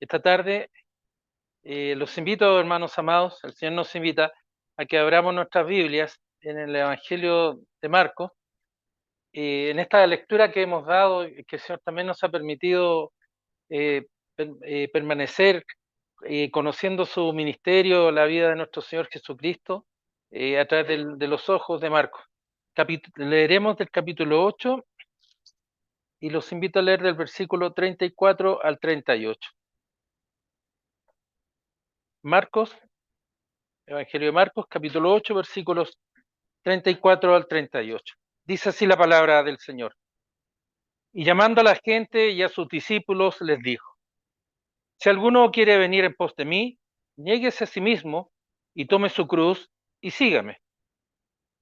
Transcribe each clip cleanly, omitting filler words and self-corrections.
Esta tarde los invito, hermanos amados, el Señor nos invita a que abramos nuestras Biblias en el Evangelio de Marcos, en esta lectura que hemos dado, que el Señor también nos ha permitido permanecer conociendo su ministerio, la vida de nuestro Señor Jesucristo, a través de los ojos de Marcos. Leeremos del capítulo 8 y los invito a leer del versículo 34 al 38. Marcos, Evangelio de Marcos, capítulo 8, versículos 34 al 38. Dice así la palabra del Señor. Y llamando a la gente y a sus discípulos, les dijo: Si alguno quiere venir en pos de mí, niéguese a sí mismo y tome su cruz y sígame.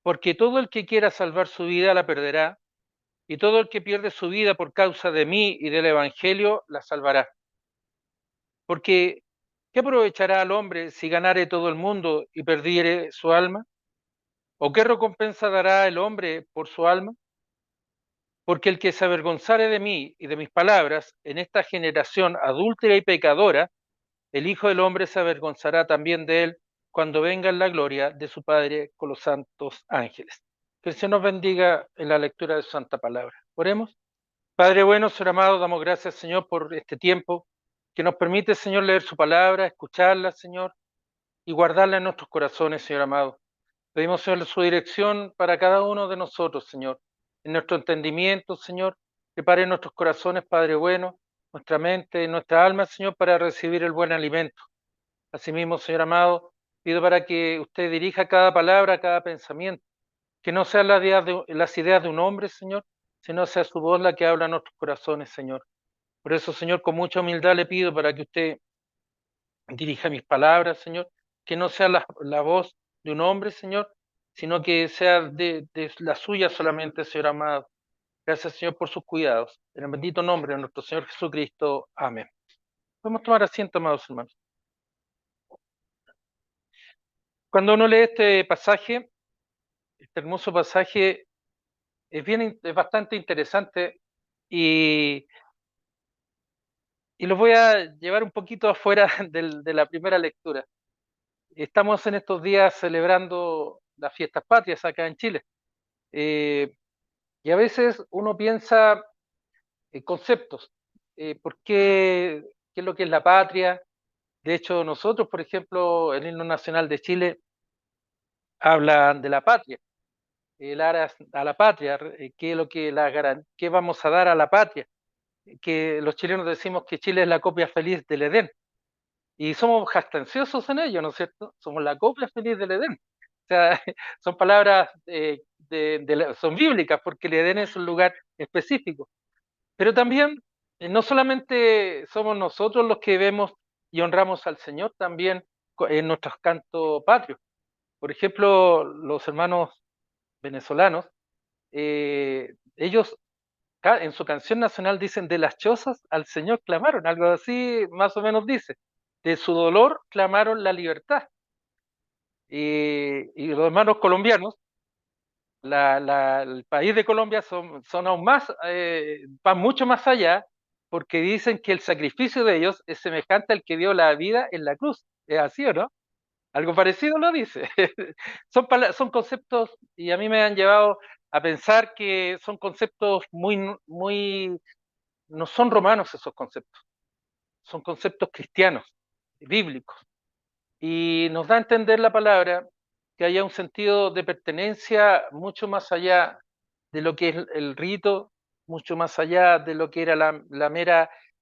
Porque todo el que quiera salvar su vida la perderá, y todo el que pierde su vida por causa de mí y del Evangelio la salvará. Porque, ¿qué aprovechará al hombre si ganare todo el mundo y perdiere su alma? ¿O qué recompensa dará el hombre por su alma? Porque el que se avergonzare de mí y de mis palabras en esta generación adúltera y pecadora, el Hijo del Hombre se avergonzará también de él cuando venga en la gloria de su Padre con los santos ángeles. Que el Señor nos bendiga en la lectura de su santa palabra. Oremos. Padre bueno, Señor amado, damos gracias, Señor, por este tiempo que nos permite, Señor, leer su palabra, escucharla, Señor, y guardarla en nuestros corazones, Señor amado. Pedimos, Señor, su dirección para cada uno de nosotros, Señor, en nuestro entendimiento, Señor. Prepare nuestros corazones, Padre bueno, nuestra mente, nuestra alma, Señor, para recibir el buen alimento. Asimismo, Señor amado, pido para que usted dirija cada palabra, cada pensamiento, que no sean las ideas de un hombre, Señor, sino sea su voz la que habla en nuestros corazones, Señor. Por eso, Señor, con mucha humildad le pido para que usted dirija mis palabras, Señor, que no sea la voz de un hombre, Señor, sino que sea de la suya solamente, Señor amado. Gracias, Señor, por sus cuidados. En el bendito nombre de nuestro Señor Jesucristo. Amén. Podemos tomar asiento, amados hermanos. Cuando uno lee este pasaje, este hermoso pasaje, es bastante interesante y, y lo voy a llevar un poquito afuera de la primera lectura. Estamos en estos días celebrando las fiestas patrias acá en Chile. Eh, y a veces uno piensa conceptos, qué es lo que es la patria. De hecho, nosotros, por ejemplo, el himno nacional de Chile habla de la patria, el aras a la patria, qué es lo que qué vamos a dar a la patria, que los chilenos decimos que Chile es la copia feliz del Edén, y somos jactanciosos en ello, ¿no es cierto? Somos la copia feliz del Edén. O sea, son palabras son bíblicas, porque el Edén es un lugar específico. Pero también, no solamente somos nosotros los que vemos y honramos al Señor, también en nuestros cantos patrios. Por ejemplo, los hermanos venezolanos, ellos en su canción nacional dicen: de las chozas al Señor clamaron, algo así más o menos dice. De su dolor clamaron la libertad. Y los hermanos colombianos, el país de Colombia son aún más, van mucho más allá, porque dicen que el sacrificio de ellos es semejante al que dio la vida en la cruz. ¿Es así o no? Algo parecido lo dice. Son conceptos, y a mí me han llevado a pensar que son conceptos no son romanos esos conceptos, son conceptos cristianos, bíblicos. Y nos da a entender la palabra que haya un sentido de pertenencia mucho más allá de lo que es el rito, mucho más allá de lo que era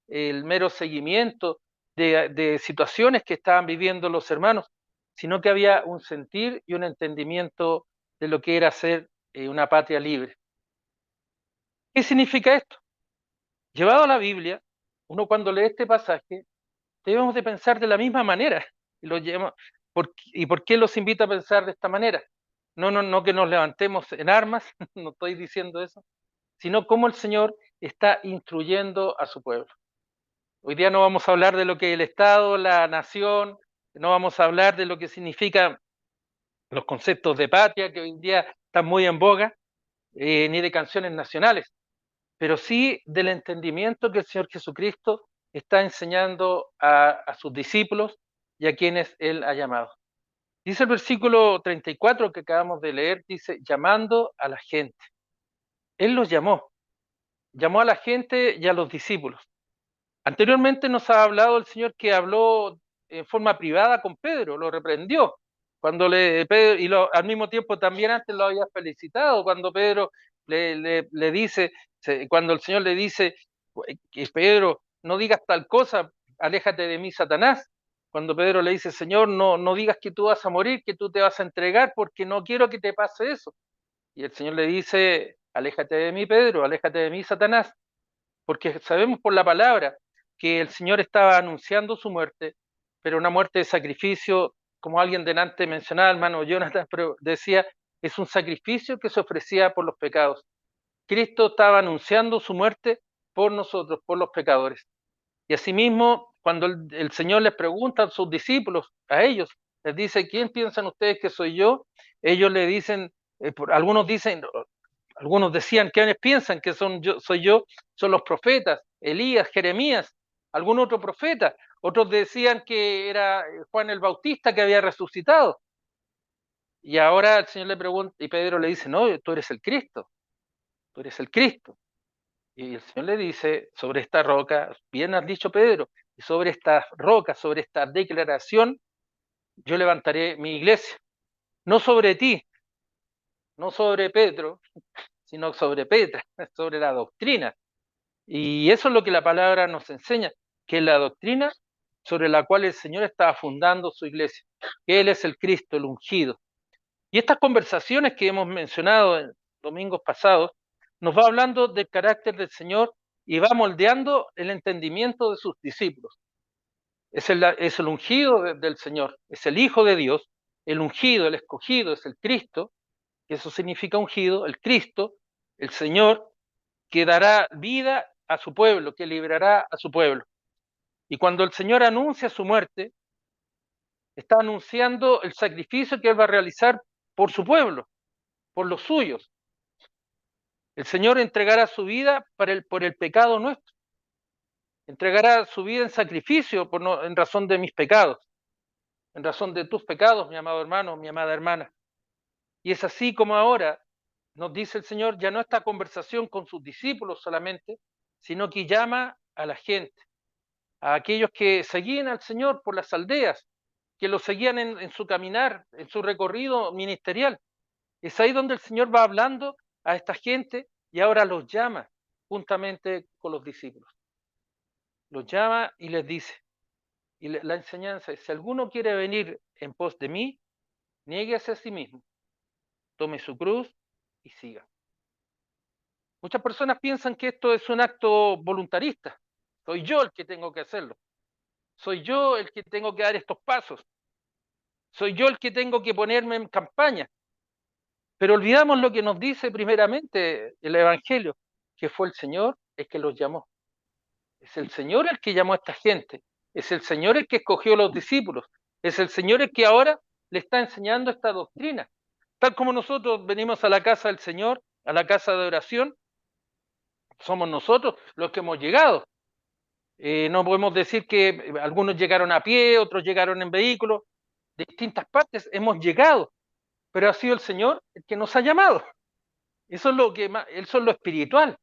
el mero seguimiento de situaciones que estaban viviendo los hermanos, sino que había un sentir y un entendimiento de lo que era ser una patria libre. ¿Qué significa esto? Llevado a la Biblia, uno cuando lee este pasaje, debemos de pensar de la misma manera. ¿Y por qué los invito a pensar de esta manera? No que nos levantemos en armas, no estoy diciendo eso, sino cómo el Señor está instruyendo a su pueblo. Hoy día no vamos a hablar de lo que es el Estado, la nación, no vamos a hablar de lo que significan los conceptos de patria, que hoy en día están muy en boga, ni de canciones nacionales, pero sí del entendimiento que el Señor Jesucristo está enseñando a sus discípulos y a quienes Él ha llamado. Dice el versículo 34 que acabamos de leer, dice, llamando a la gente. Él los llamó a la gente y a los discípulos. Anteriormente nos ha hablado el Señor que habló en forma privada con Pedro, lo reprendió. Al mismo tiempo también antes lo había felicitado, cuando Pedro le dice, cuando el Señor le dice, que Pedro, no digas tal cosa, aléjate de mí, Satanás. Cuando Pedro le dice, Señor, no digas que tú vas a morir, que tú te vas a entregar, porque no quiero que te pase eso. Y el Señor le dice, aléjate de mí, Pedro, aléjate de mí, Satanás, porque sabemos por la palabra que el Señor estaba anunciando su muerte, pero una muerte de sacrificio, como alguien delante mencionaba, hermano Jonathan, pero decía, es un sacrificio que se ofrecía por los pecados. Cristo estaba anunciando su muerte por nosotros, por los pecadores. Y asimismo, cuando el Señor les pregunta a sus discípulos, a ellos, les dice, ¿quién piensan ustedes que soy yo? Ellos le dicen, algunos dicen, algunos decían, ¿quiénes piensan que soy yo? Son los profetas, Elías, Jeremías, algún otro profeta. Otros decían que era Juan el Bautista que había resucitado. Y ahora el Señor le pregunta, y Pedro le dice, no, tú eres el Cristo, tú eres el Cristo. Y el Señor le dice, sobre esta roca, bien has dicho Pedro, y sobre esta roca, sobre esta declaración, yo levantaré mi iglesia. No sobre ti, no sobre Pedro, sino sobre Petra, sobre la doctrina. Y eso es lo que la palabra nos enseña, que es la doctrina sobre la cual el Señor estaba fundando su iglesia, que Él es el Cristo, el ungido. Y estas conversaciones que hemos mencionado en domingos pasados, nos va hablando del carácter del Señor y va moldeando el entendimiento de sus discípulos. Es el ungido del Señor, es el Hijo de Dios, el ungido, el escogido, es el Cristo, que eso significa ungido, el Cristo, el Señor, que dará vida a su pueblo, que liberará a su pueblo. Y cuando el Señor anuncia su muerte, está anunciando el sacrificio que Él va a realizar por su pueblo, por los suyos. El Señor entregará su vida por el pecado nuestro. Entregará su vida en sacrificio en razón de mis pecados, en razón de tus pecados, mi amado hermano, mi amada hermana. Y es así como ahora nos dice el Señor, ya no esta conversación con sus discípulos solamente, sino que llama a la gente, a aquellos que seguían al Señor por las aldeas, que lo seguían en su caminar, en su recorrido ministerial. Es ahí donde el Señor va hablando a esta gente y ahora los llama juntamente con los discípulos. Los llama y les dice, y la enseñanza es, si alguno quiere venir en pos de mí, niéguese a sí mismo, tome su cruz y siga. Muchas personas piensan que esto es un acto voluntarista. Soy yo el que tengo que hacerlo. Soy yo el que tengo que dar estos pasos. Soy yo el que tengo que ponerme en campaña. Pero olvidamos lo que nos dice primeramente el Evangelio, que fue el Señor el que los llamó. Es el Señor el que llamó a esta gente. Es el Señor el que escogió a los discípulos. Es el Señor el que ahora le está enseñando esta doctrina. Tal como nosotros venimos a la casa del Señor, a la casa de oración, somos nosotros los que hemos llegado. No podemos decir que algunos llegaron a pie, otros llegaron en vehículos, de distintas partes hemos llegado, pero ha sido el Señor el que nos ha llamado. Eso es lo espiritual,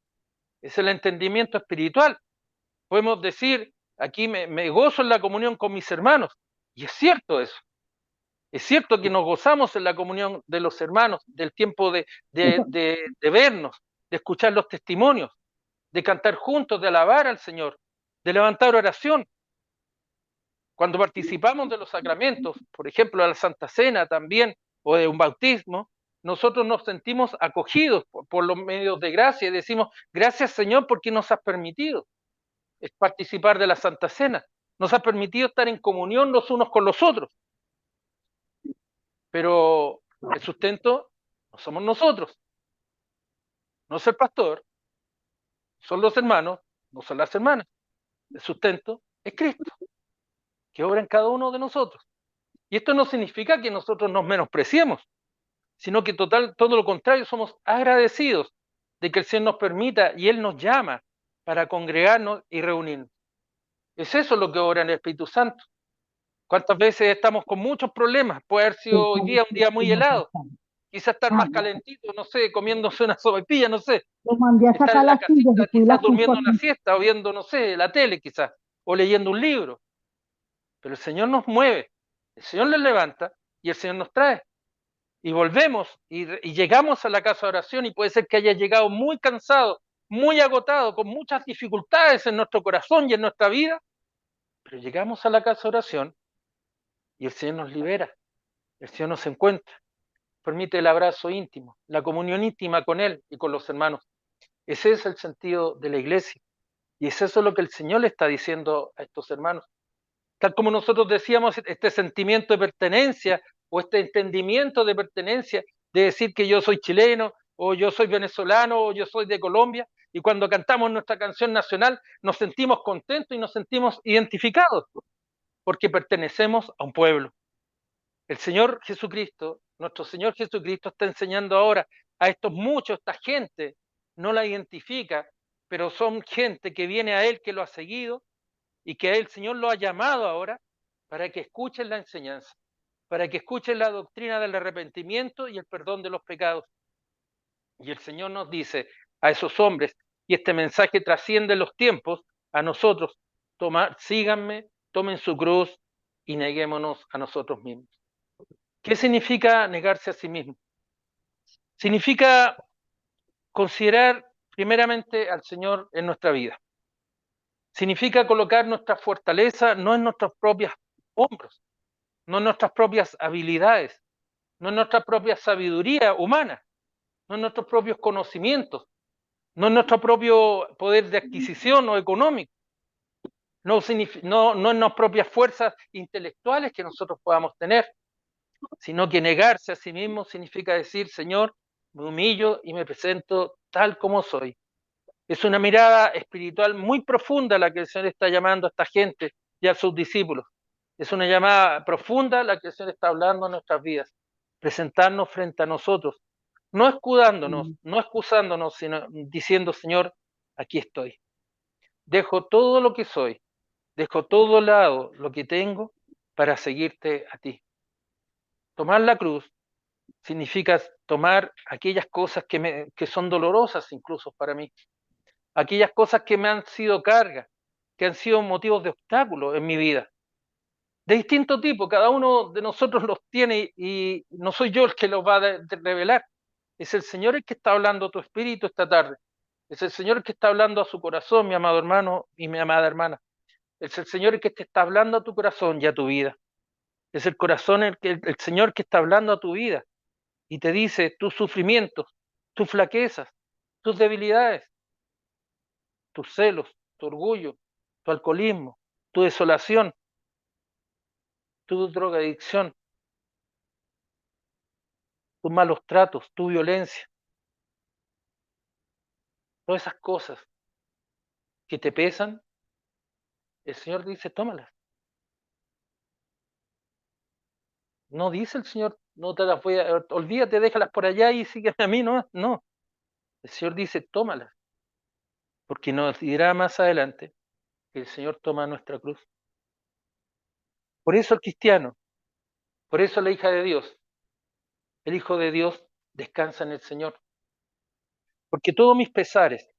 es el entendimiento espiritual. Podemos decir, aquí me gozo en la comunión con mis hermanos, y es cierto eso. Es cierto que nos gozamos en la comunión de los hermanos, del tiempo de vernos, de escuchar los testimonios, de cantar juntos, de alabar al Señor, de levantar oración. Cuando participamos de los sacramentos, por ejemplo, de la Santa Cena también, o de un bautismo, nosotros nos sentimos acogidos por los medios de gracia y decimos, gracias Señor porque nos has permitido participar de la Santa Cena, nos has permitido estar en comunión los unos con los otros. Pero el sustento no somos nosotros, no es el pastor, son los hermanos, no son las hermanas. El sustento es Cristo, que obra en cada uno de nosotros. Y esto no significa que nosotros nos menospreciemos, sino que todo lo contrario, somos agradecidos de que el Señor nos permita y Él nos llama para congregarnos y reunirnos. Es eso lo que obra en el Espíritu Santo. ¿Cuántas veces estamos con muchos problemas? Puede haber sido hoy día un día muy helado. Quizás estar más calentito, no sé, comiéndose una sopaipilla, no sé. Lo mandé a Estar en sacar la las sillas y casita, fui y quizás las puso durmiendo una aquí. siesta o viendo, no sé, la tele quizás, o leyendo un libro. Pero el Señor nos mueve, el Señor les levanta y el Señor nos trae. Y volvemos y llegamos a la casa de oración y puede ser que haya llegado muy cansado, muy agotado, con muchas dificultades en nuestro corazón y en nuestra vida, pero llegamos a la casa de oración y el Señor nos libera, el Señor nos encuentra, permite el abrazo íntimo, la comunión íntima con Él y con los hermanos. Ese es el sentido de la iglesia y es eso lo que el Señor le está diciendo a estos hermanos. Tal como nosotros decíamos, este sentimiento de pertenencia o este entendimiento de pertenencia, de decir que yo soy chileno, o yo soy venezolano, o yo soy de Colombia, y cuando cantamos nuestra canción nacional nos sentimos contentos y nos sentimos identificados, porque pertenecemos a un pueblo. El Señor Jesucristo, nuestro Señor Jesucristo está enseñando ahora a estos muchos, esta gente, no la identifica, pero son gente que viene a Él, que lo ha seguido, y que el Señor lo ha llamado ahora para que escuchen la enseñanza, para que escuchen la doctrina del arrepentimiento y el perdón de los pecados. Y el Señor nos dice a esos hombres, y este mensaje trasciende los tiempos, a nosotros, síganme, tomen su cruz y neguémonos a nosotros mismos. ¿Qué significa negarse a sí mismo? Significa considerar primeramente al Señor en nuestra vida. Significa colocar nuestra fortaleza no en nuestros propios hombros, no en nuestras propias habilidades, no en nuestra propia sabiduría humana, no en nuestros propios conocimientos, no en nuestro propio poder de adquisición o económico, no en las propias fuerzas intelectuales que nosotros podamos tener, sino que negarse a sí mismo significa decir, Señor, me humillo y me presento tal como soy. Es una mirada espiritual muy profunda la que el Señor está llamando a esta gente y a sus discípulos. Es una llamada profunda la que el Señor está hablando en nuestras vidas. Presentarnos frente a nosotros, no escudándonos, no excusándonos, sino diciendo, Señor, aquí estoy. Dejo todo lo que soy, dejo todo lado lo que tengo para seguirte a ti. Tomar la cruz significa tomar aquellas cosas que son dolorosas incluso para mí, aquellas cosas que me han sido cargas, que han sido motivos de obstáculos en mi vida, de distinto tipo, cada uno de nosotros los tiene y no soy yo el que los va a revelar, es el Señor el que está hablando a tu espíritu esta tarde, es el Señor el que está hablando a su corazón, mi amado hermano y mi amada hermana, es el Señor el que te está hablando a tu corazón y a tu vida, es el corazón el Señor que está hablando a tu vida y te dice tus sufrimientos, tus flaquezas, tus debilidades, tus celos, tu orgullo, tu alcoholismo, tu desolación, tu drogadicción, tus malos tratos, tu violencia, todas esas cosas que te pesan, el Señor dice, tómalas. No dice el Señor, no te las voy a, olvídate, déjalas por allá y sígueme a mí, no, no. El Señor dice, tómalas, porque nos dirá más adelante que el Señor toma nuestra cruz. Por eso el cristiano, por eso la hija de Dios, el Hijo de Dios descansa en el Señor. Porque todos mis pesares,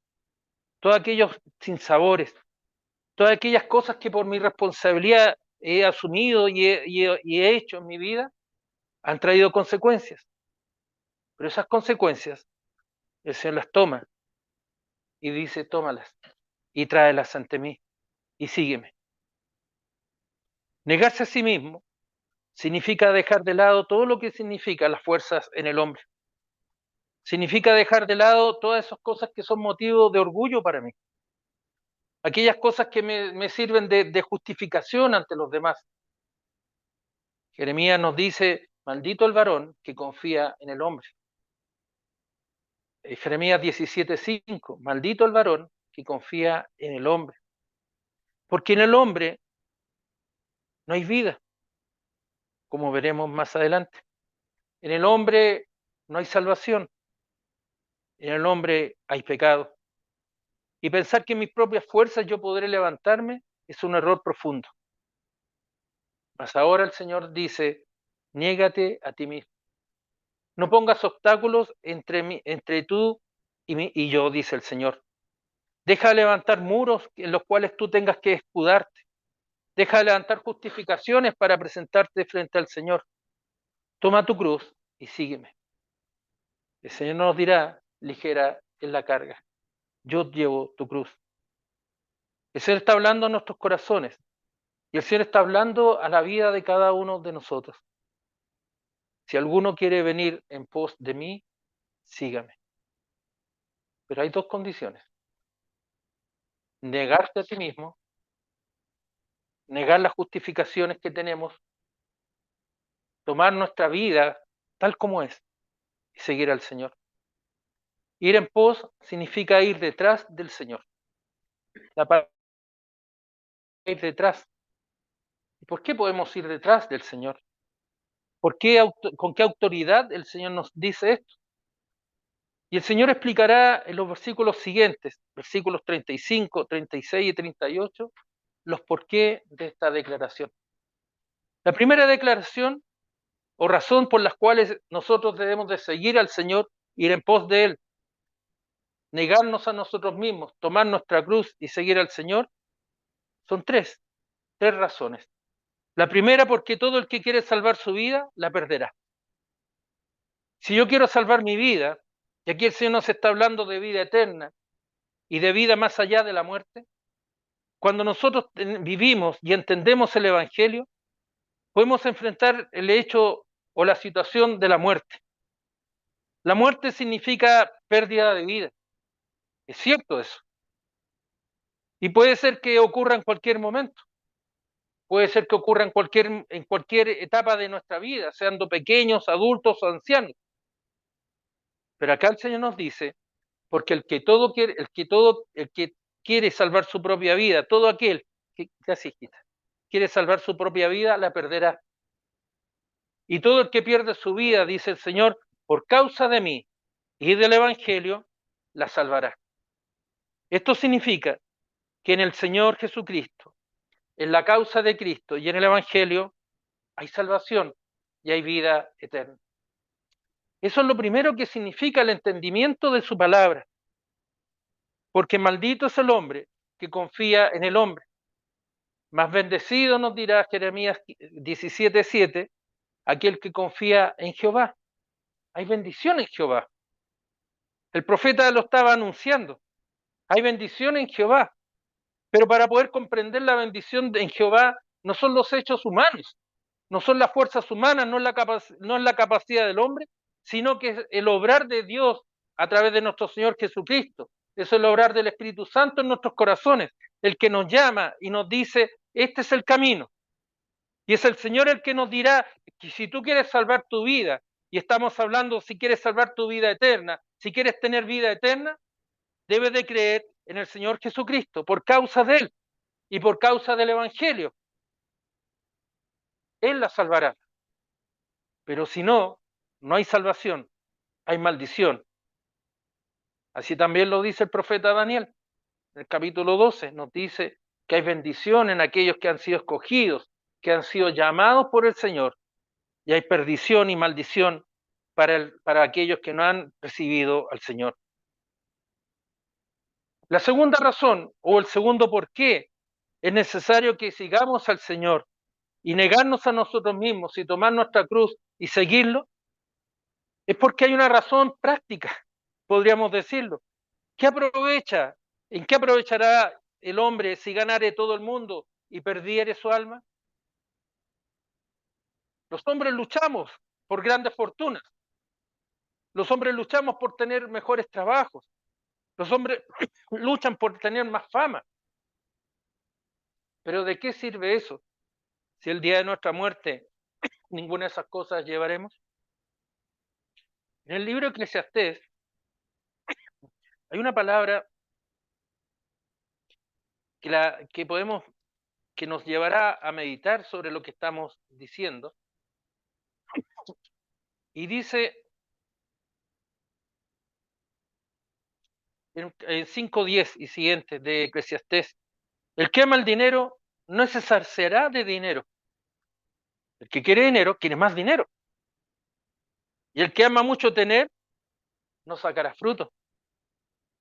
todos aquellos sinsabores, todas aquellas cosas que por mi responsabilidad he asumido y he hecho en mi vida, han traído consecuencias. Pero esas consecuencias, el Señor las toma y dice, tómalas y tráelas ante mí y sígueme. Negarse a sí mismo significa dejar de lado todo lo que significa las fuerzas en el hombre. Significa dejar de lado todas esas cosas que son motivo de orgullo para mí. Aquellas cosas que me sirven de justificación ante los demás. Jeremías nos dice, maldito el varón que confía en el hombre. Jeremías 17:5, maldito el varón que confía en el hombre. Porque en el hombre no hay vida, como veremos más adelante. En el hombre no hay salvación, en el hombre hay pecado. Y pensar que en mis propias fuerzas yo podré levantarme es un error profundo. Mas ahora el Señor dice, niégate a ti mismo. No pongas obstáculos entre tú y yo, dice el Señor. Deja de levantar muros en los cuales tú tengas que escudarte. Deja de levantar justificaciones para presentarte frente al Señor. Toma tu cruz y sígueme. El Señor nos dirá, ligera es la carga. Yo llevo tu cruz. El Señor está hablando a nuestros corazones y el Señor está hablando a la vida de cada uno de nosotros. Si alguno quiere venir en pos de mí, sígame. Pero hay dos condiciones. Negarte a ti mismo, negar las justificaciones que tenemos, tomar nuestra vida tal como es y seguir al Señor. Ir en pos significa ir detrás del Señor. La palabra ir detrás. ¿Por qué podemos ir detrás del Señor? ¿Con qué autoridad el Señor nos dice esto? Y el Señor explicará en los versículos siguientes, versículos 35, 36 y 38, los porqué de esta declaración. La primera declaración o razón por las cuales nosotros debemos de seguir al Señor, ir en pos de Él, negarnos a nosotros mismos, tomar nuestra cruz y seguir al Señor, son tres razones. La primera, porque todo el que quiere salvar su vida, la perderá. Si yo quiero salvar mi vida, y aquí el Señor nos está hablando de vida eterna y de vida más allá de la muerte, cuando nosotros vivimos y entendemos el Evangelio, podemos enfrentar el hecho o la situación de la muerte. La muerte significa pérdida de vida. Es cierto eso. Y puede ser que ocurra en cualquier momento. Puede ser que ocurra en cualquier etapa de nuestra vida, sean pequeños, adultos o ancianos. Pero acá el Señor nos dice, porque el que quiere salvar su propia vida, todo aquel que casi quiere salvar su propia vida, la perderá. Y todo el que pierde su vida, dice el Señor, por causa de mí y del Evangelio, la salvará. Esto significa que en el Señor Jesucristo, en la causa de Cristo y en el Evangelio, hay salvación y hay vida eterna. Eso es lo primero que significa el entendimiento de su palabra. Porque maldito es el hombre que confía en el hombre. Más bendecido, nos dirá Jeremías 17:7, aquel que confía en Jehová. Hay bendición en Jehová. El profeta lo estaba anunciando. Hay bendición en Jehová. Pero para poder comprender la bendición en Jehová, no son los hechos humanos, no son las fuerzas humanas, no es la capacidad del hombre, sino que es el obrar de Dios a través de nuestro Señor Jesucristo. Es el obrar del Espíritu Santo en nuestros corazones, el que nos llama y nos dice, este es el camino. Y es el Señor el que nos dirá que si tú quieres salvar tu vida, y estamos hablando si quieres salvar tu vida eterna, si quieres tener vida eterna, debes de creer en el Señor Jesucristo por causa de Él y por causa del Evangelio. Él la salvará. Pero si no, no hay salvación, hay maldición. Así también lo dice el profeta Daniel. En el capítulo 12 nos dice que hay bendición en aquellos que han sido escogidos, que han sido llamados por el Señor. Y hay perdición y maldición para aquellos que no han recibido al Señor. La segunda razón o el segundo por qué es necesario que sigamos al Señor y negarnos a nosotros mismos y tomar nuestra cruz y seguirlo, es porque hay una razón práctica, podríamos decirlo. ¿En qué aprovechará el hombre si ganare todo el mundo y perdiere su alma? Los hombres luchamos por grandes fortunas. Los hombres luchamos por tener mejores trabajos. Los hombres luchan por tener más fama. Pero ¿de qué sirve eso si el día de nuestra muerte ninguna de esas cosas llevaremos? En el libro de Eclesiastés hay una palabra que nos llevará a meditar sobre lo que estamos diciendo. Y dice en 5:10 y siguientes de Eclesiastés, el que ama el dinero no se saciará de dinero. El que quiere dinero, quiere más dinero. Y el que ama mucho tener, no sacará fruto,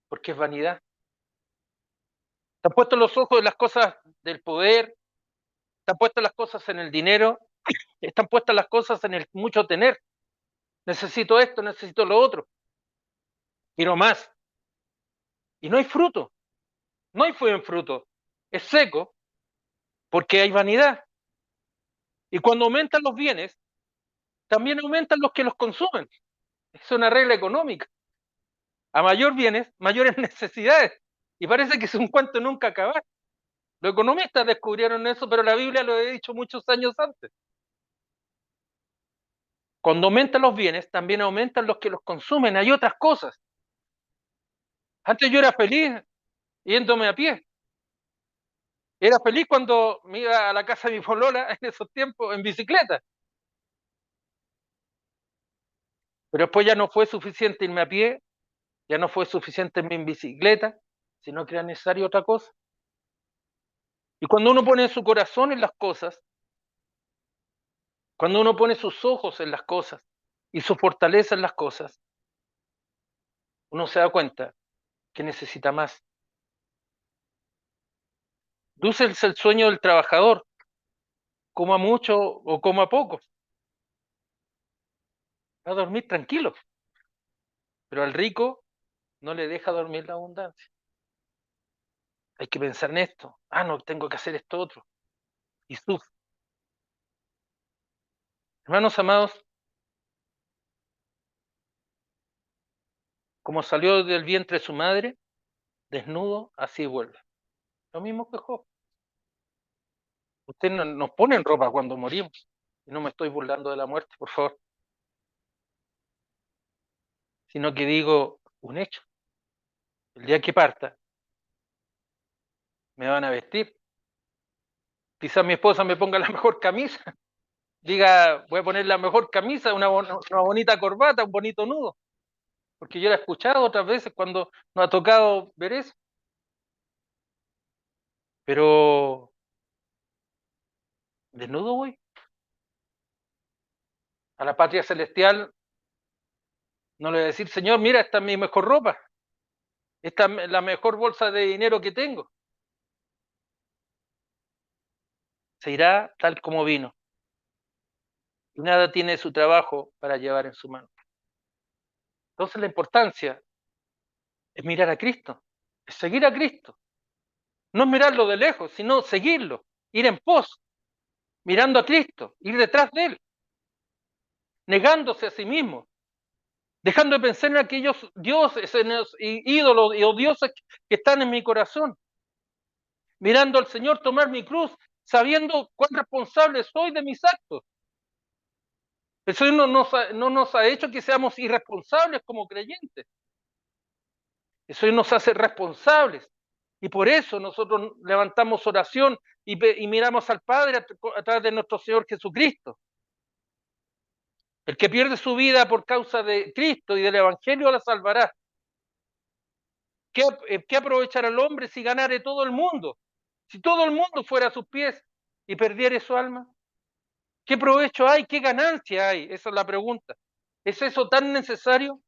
porque es vanidad. Están puestos los ojos en las cosas del poder, están puestas las cosas en el dinero, están puestas las cosas en el mucho tener. Necesito esto, necesito lo otro, quiero más. Y no hay fruto, no hay buen fruto. Es seco porque hay vanidad. Y cuando aumentan los bienes, también aumentan los que los consumen. Es una regla económica. A mayor bienes, mayores necesidades. Y parece que es un cuento nunca acabar. Los economistas descubrieron eso, pero la Biblia lo he dicho muchos años antes. Cuando aumentan los bienes, también aumentan los que los consumen. Hay otras cosas. Antes yo era feliz yéndome a pie. Era feliz cuando me iba a la casa de mi polola en esos tiempos en bicicleta. Pero después ya no fue suficiente irme a pie, ya no fue suficiente irme en bicicleta, sino que era necesario otra cosa. Y cuando uno pone su corazón en las cosas, cuando uno pone sus ojos en las cosas y su fortaleza en las cosas, uno se da cuenta que necesita más. Dulce es el sueño del trabajador, coma mucho o coma poco, va a dormir tranquilo, pero al rico no le deja dormir la abundancia. Hay que pensar en esto. Ah, no, tengo que hacer esto otro. Y sufre. Hermanos amados, como salió del vientre de su madre, desnudo, así vuelve. Lo mismo que Job. Usted no, nos pone en ropa cuando morimos. Y no me estoy burlando de la muerte, por favor. Sino que digo un hecho. El día que parta, me van a vestir. Quizás mi esposa me ponga la mejor camisa. Diga, voy a poner la mejor camisa, una bonita corbata, un bonito nudo. Porque yo la he escuchado otras veces cuando nos ha tocado ver eso. Pero desnudo voy. A la patria celestial no le voy a decir, Señor, mira, esta es mi mejor ropa. Esta es la mejor bolsa de dinero que tengo. Se irá tal como vino. Y nada tiene su trabajo para llevar en su mano. Entonces la importancia es mirar a Cristo, es seguir a Cristo. No es mirarlo de lejos, sino seguirlo, ir en pos, mirando a Cristo, ir detrás de Él, negándose a sí mismo, dejando de pensar en aquellos dioses, en los ídolos o dioses que están en mi corazón, mirando al Señor tomar mi cruz, sabiendo cuán responsable soy de mis actos. El Señor no nos ha hecho que seamos irresponsables como creyentes. El Señor nos hace responsables. Y por eso nosotros levantamos oración y miramos al Padre a través de nuestro Señor Jesucristo. El que pierde su vida por causa de Cristo y del Evangelio la salvará. ¿Qué aprovechará el hombre si ganare todo el mundo? Si todo el mundo fuera a sus pies y perdiere su alma. ¿Qué provecho hay? ¿Qué ganancia hay? Esa es la pregunta. ¿Es eso tan necesario?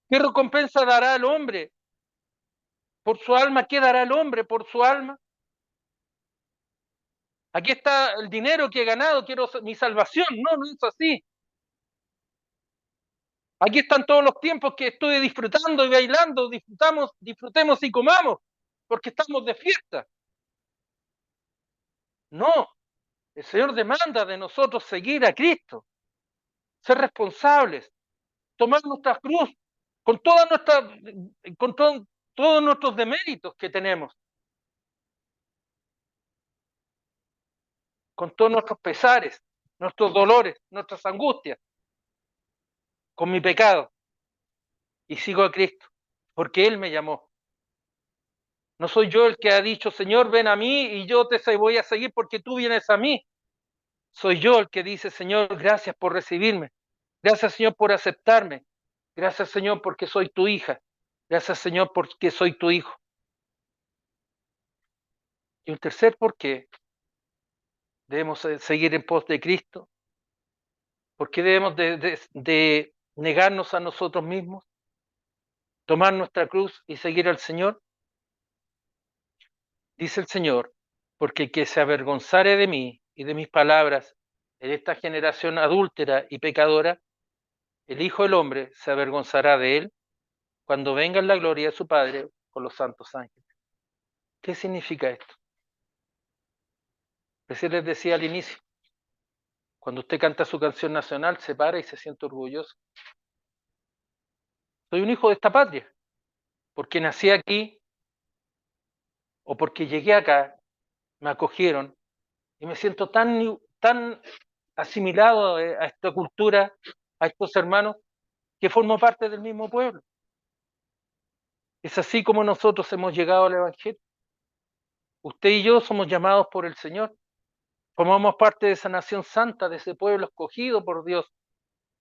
¿Qué recompensa dará el hombre por su alma? ¿Qué dará el hombre por su alma? Aquí está el dinero que he ganado, quiero mi salvación. No, no es así. Aquí están todos los tiempos que estoy disfrutando y bailando, disfrutemos y comamos, porque estamos de fiesta. No, el Señor demanda de nosotros seguir a Cristo, ser responsables, tomar nuestra cruz con con todos nuestros deméritos que tenemos, con todos nuestros pesares, nuestros dolores, nuestras angustias, con mi pecado, y sigo a Cristo, porque Él me llamó. No soy yo el que ha dicho, Señor, ven a mí y yo te voy a seguir porque tú vienes a mí. Soy yo el que dice, Señor, gracias por recibirme. Gracias, Señor, por aceptarme. Gracias, Señor, porque soy tu hija. Gracias, Señor, porque soy tu hijo. Y un tercer por qué debemos seguir en pos de Cristo, por qué debemos de negarnos a nosotros mismos, tomar nuestra cruz y seguir al Señor. Dice el Señor, porque el que se avergonzare de mí y de mis palabras en esta generación adúltera y pecadora, el Hijo del Hombre se avergonzará de él cuando venga en la gloria de su Padre con los santos ángeles. ¿Qué significa esto? Recién les decía al inicio, cuando usted canta su canción nacional, se para y se siente orgulloso. Soy un hijo de esta patria, porque nací aquí o porque llegué acá, me acogieron y me siento tan asimilado a esta cultura, a estos hermanos, que formo parte del mismo pueblo. Es así como nosotros hemos llegado al Evangelio. Usted y yo somos llamados por el Señor. Formamos parte de esa nación santa, de ese pueblo escogido por Dios,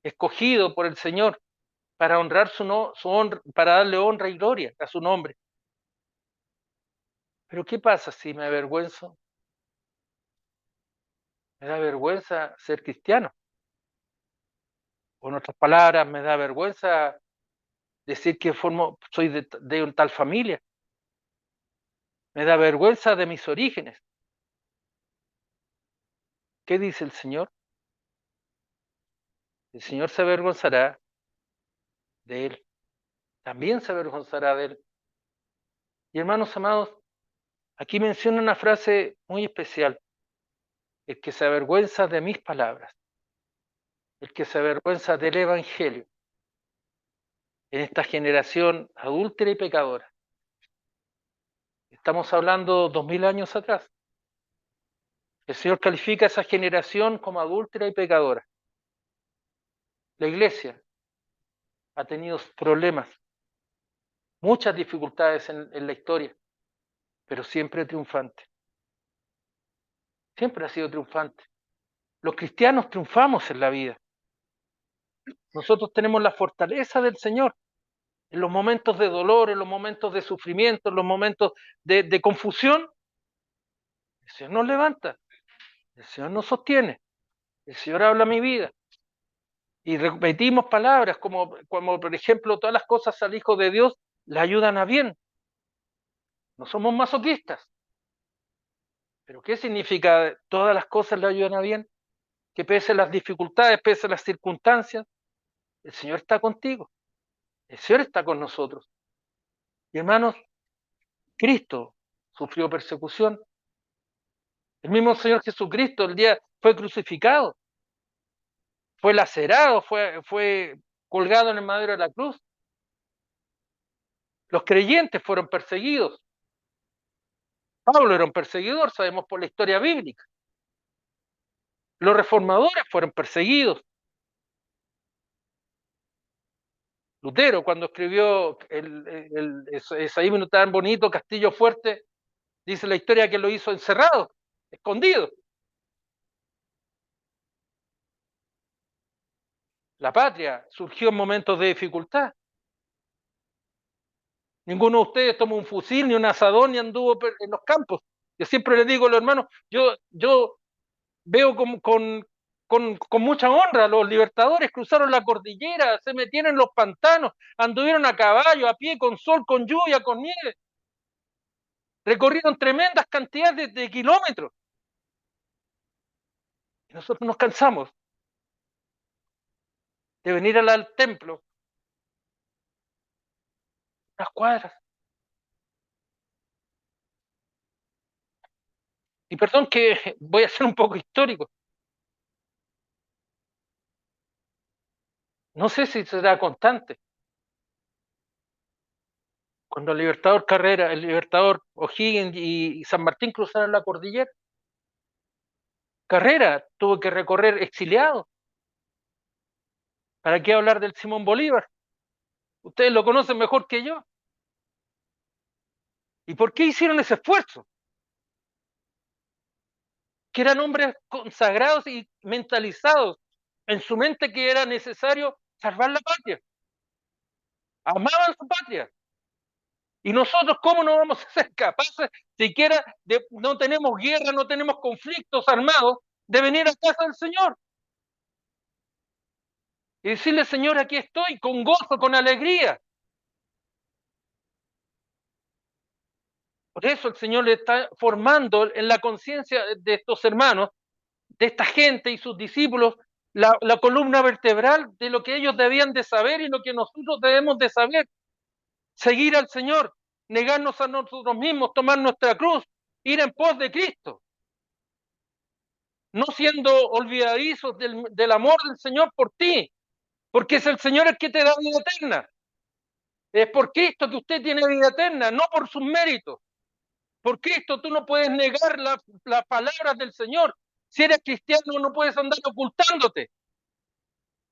escogido por el Señor para honrar su honra, para darle honra y gloria a su nombre. Pero ¿qué pasa si me avergüenzo? Me da vergüenza ser cristiano. O en otras palabras, me da vergüenza decir que soy de una tal familia. Me da vergüenza de mis orígenes. ¿Qué dice el Señor? El Señor se avergonzará de él. También se avergonzará de él. Y hermanos amados, aquí menciona una frase muy especial. El que se avergüenza de mis palabras, el que se avergüenza del Evangelio en esta generación adúltera y pecadora. Estamos hablando 2000 años atrás. El Señor califica a esa generación como adúltera y pecadora. La iglesia ha tenido problemas, muchas dificultades en la historia, pero siempre triunfante. Siempre ha sido triunfante. Los cristianos triunfamos en la vida. Nosotros tenemos la fortaleza del Señor en los momentos de dolor, en los momentos de sufrimiento, en los momentos de confusión. El Señor nos levanta, el Señor nos sostiene, el Señor habla mi vida. Y repetimos palabras como por ejemplo, todas las cosas al Hijo de Dios le ayudan a bien. No somos masoquistas. ¿Pero qué significa todas las cosas le ayudan a bien? Que pese a las dificultades, pese a las circunstancias, el Señor está contigo. El Señor está con nosotros. Y hermanos, Cristo sufrió persecución. El mismo Señor Jesucristo el día fue crucificado, fue lacerado, fue colgado en el madero de la cruz. Los creyentes fueron perseguidos. Pablo era un perseguidor, sabemos por la historia bíblica. Los reformadores fueron perseguidos. Lutero, cuando escribió ese himno tan bonito, Castillo Fuerte, dice la historia que lo hizo encerrado, escondido. La patria surgió en momentos de dificultad. Ninguno de ustedes tomó un fusil, ni un asadón, ni anduvo en los campos. Yo siempre les digo a los hermanos, yo veo con mucha honra, los libertadores cruzaron la cordillera, se metieron en los pantanos, anduvieron a caballo, a pie, con sol, con lluvia, con nieve, recorrieron tremendas cantidades de kilómetros. Y nosotros nos cansamos de venir al templo, unas cuadras. Y perdón que voy a ser un poco histórico. No sé si será constante. Cuando el Libertador Carrera, el Libertador O'Higgins y San Martín cruzaron la cordillera, Carrera tuvo que recorrer exiliado. ¿Para qué hablar del Simón Bolívar? Ustedes lo conocen mejor que yo. ¿Y por qué hicieron ese esfuerzo? Que eran hombres consagrados y mentalizados en su mente que era necesario salvar la patria. Amaban su patria. Y nosotros, ¿cómo no vamos a ser capaces, siquiera de, no tenemos guerra, no tenemos conflictos armados, de venir a casa del Señor? Y decirle, Señor, aquí estoy, con gozo, con alegría. Por eso el Señor le está formando en la conciencia de estos hermanos, de esta gente y sus discípulos, la columna vertebral de lo que ellos debían de saber y lo que nosotros debemos de saber. Seguir al Señor, negarnos a nosotros mismos, tomar nuestra cruz, ir en pos de Cristo, no siendo olvidadizos del amor del Señor por ti, porque es el Señor el que te da vida eterna. Es por Cristo que usted tiene vida eterna, no por sus méritos. Por Cristo tú no puedes negar las palabras del Señor. Si eres cristiano no puedes andar ocultándote.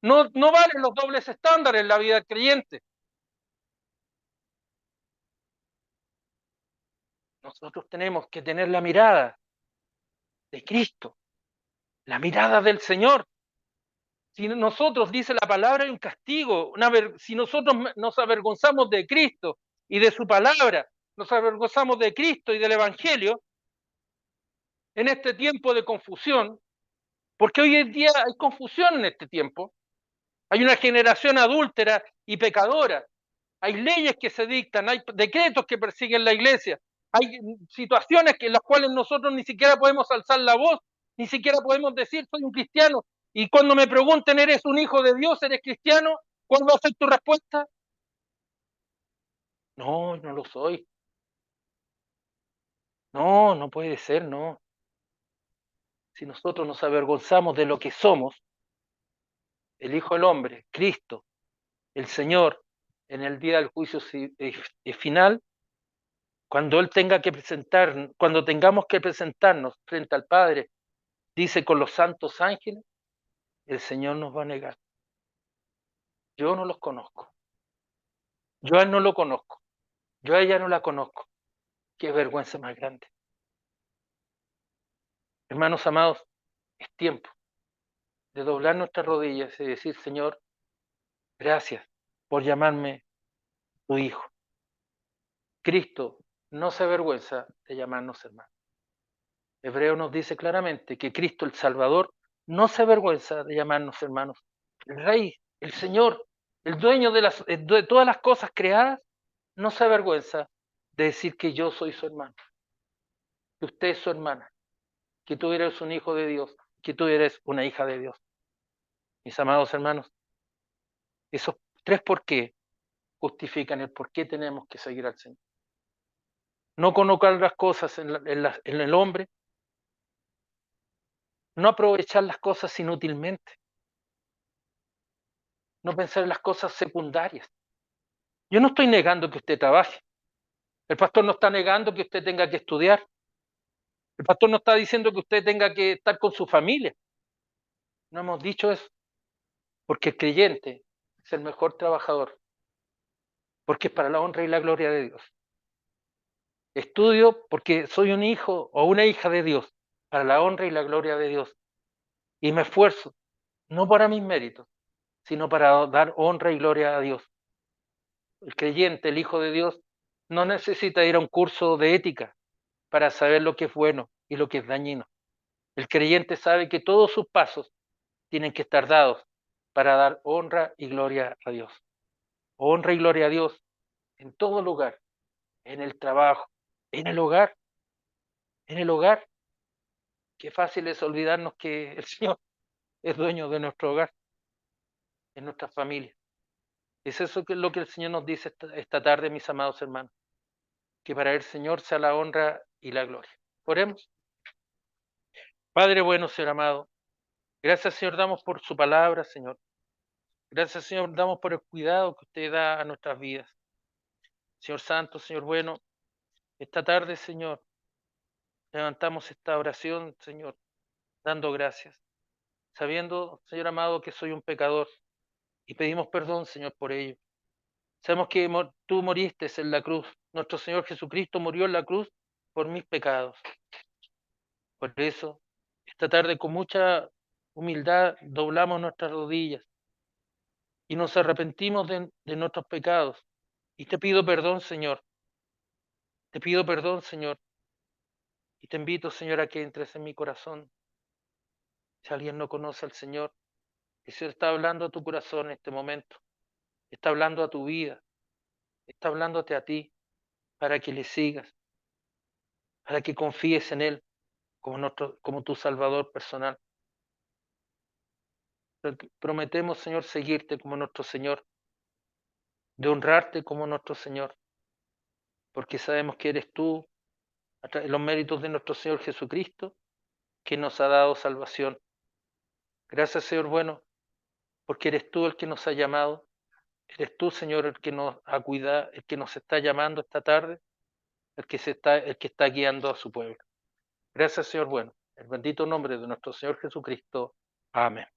No, no valen los dobles estándares en la vida del creyente. Nosotros tenemos que tener la mirada de Cristo, la mirada del Señor. Si nosotros, dice la palabra, hay un castigo. Si nosotros nos avergonzamos de Cristo y de su palabra, nos avergonzamos de Cristo y del Evangelio, en este tiempo de confusión, porque hoy en día hay confusión en este tiempo, hay una generación adúltera y pecadora, hay leyes que se dictan, hay decretos que persiguen la iglesia, hay situaciones en las cuales nosotros ni siquiera podemos alzar la voz, ni siquiera podemos decir soy un cristiano. Y cuando me pregunten, ¿eres un hijo de Dios? ¿Eres cristiano? ¿Cuál va a ser tu respuesta? No, no lo soy. No, no puede ser, no. Si nosotros nos avergonzamos de lo que somos, el Hijo del Hombre, Cristo, el Señor, en el día del juicio final, cuando Él tenga que presentar, cuando tengamos que presentarnos frente al Padre, dice con los santos ángeles, el Señor nos va a negar. Yo no los conozco. Yo a Él no lo conozco. Yo a ella no la conozco. Qué vergüenza más grande. Hermanos amados, es tiempo de doblar nuestras rodillas y decir, Señor, gracias por llamarme tu Hijo. Cristo no se avergüenza de llamarnos hermanos. Hebreo nos dice claramente que Cristo el Salvador no se avergüenza de llamarnos hermanos. El Rey, el Señor, el dueño de todas las cosas creadas, no se avergüenza de decir que yo soy su hermano, que usted es su hermana, que tú eres un hijo de Dios, que tú eres una hija de Dios. Mis amados hermanos, esos tres por qué justifican el por qué tenemos que seguir al Señor. No colocar las cosas en el hombre, no aprovechar las cosas inútilmente, no pensar en las cosas secundarias. Yo no estoy negando que usted trabaje. El pastor no está negando que usted tenga que estudiar. El pastor no está diciendo que usted tenga que estar con su familia. No hemos dicho eso. Porque el creyente es el mejor trabajador. Porque es para la honra y la gloria de Dios. Estudio porque soy un hijo o una hija de Dios. Para la honra y la gloria de Dios. Y me esfuerzo. No para mis méritos, sino para dar honra y gloria a Dios. El creyente, el hijo de Dios, no necesita ir a un curso de ética para saber lo que es bueno y lo que es dañino. El creyente sabe que todos sus pasos tienen que estar dados para dar honra y gloria a Dios. Honra y gloria a Dios en todo lugar, en el trabajo, en el hogar, en el hogar. Qué fácil es olvidarnos que el Señor es dueño de nuestro hogar, en nuestra familia. Es eso que es lo que el Señor nos dice esta tarde, mis amados hermanos, que para el Señor sea la honra y la gloria. Oremos. Padre bueno, Señor amado, gracias, Señor, damos por su palabra, Señor. Gracias, Señor, damos por el cuidado que usted da a nuestras vidas. Señor Santo, Señor bueno, esta tarde, Señor, levantamos esta oración, Señor, dando gracias, sabiendo, Señor amado, que soy un pecador y pedimos perdón, Señor, por ello. Sabemos que tú moriste en la cruz, nuestro Señor Jesucristo murió en la cruz por mis pecados. Por eso, esta tarde con mucha humildad doblamos nuestras rodillas y nos arrepentimos de nuestros pecados. Y te pido perdón, Señor, Te pido perdón, Señor, y te invito, Señor, a que entres en mi corazón. Si alguien no conoce al Señor, el Señor está hablando a tu corazón en este momento, está hablando a tu vida, está hablándote a ti para que le sigas, para que confíes en Él como tu Salvador personal. Prometemos, Señor, seguirte como nuestro Señor, de honrarte como nuestro Señor, porque sabemos que eres tú, los méritos de nuestro Señor Jesucristo, que nos ha dado salvación. Gracias, Señor bueno, porque eres tú el que nos ha llamado, eres tú, Señor, el que nos ha cuidado, el que nos está llamando esta tarde, el que está guiando a su pueblo. Gracias, Señor bueno. En el bendito nombre de nuestro Señor Jesucristo. Amén.